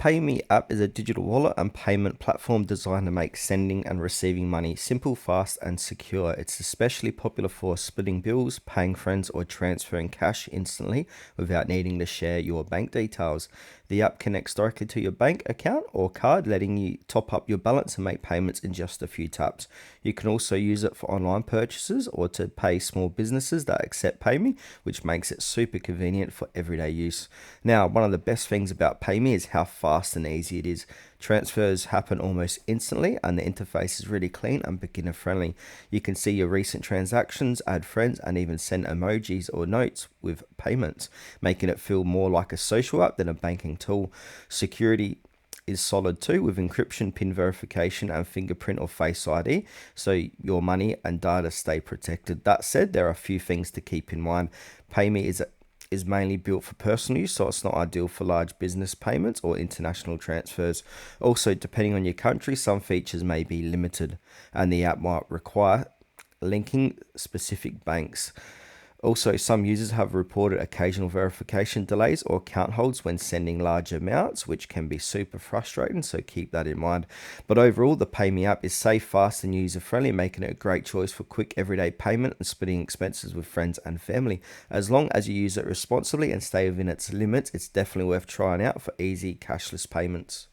PayMe App is a digital wallet and payment platform designed to make sending and receiving money simple, fast, and secure. It's especially popular for splitting bills, paying friends, or transferring cash instantly without needing to share your bank details. The app connects directly to your bank account or card, letting you top up your balance and make payments in just a few taps. You can also use it for online purchases or to pay small businesses that accept PayMe, which makes it super convenient for everyday use. Now, one of the best things about PayMe is how fast and easy it is. Transfers happen almost instantly, and the interface is really clean and beginner friendly. You can see your recent transactions, add friends, and even send emojis or notes with payments, making it feel more like a social app than a banking tool. Security is solid too, with encryption, PIN verification, and fingerprint or face ID, so your money and data stay protected. That said, there are a few things to keep in mind. PayMe is mainly built for personal use, so it's not ideal for large business payments or international transfers. Also, depending on your country, some features may be limited, and the app might require linking specific banks. Also, some users have reported occasional verification delays or account holds when sending large amounts, which can be super frustrating, so keep that in mind. But overall, the PayMe app is safe, fast, and user-friendly, making it a great choice for quick everyday payment and splitting expenses with friends and family. As long as you use it responsibly and stay within its limits, it's definitely worth trying out for easy cashless payments.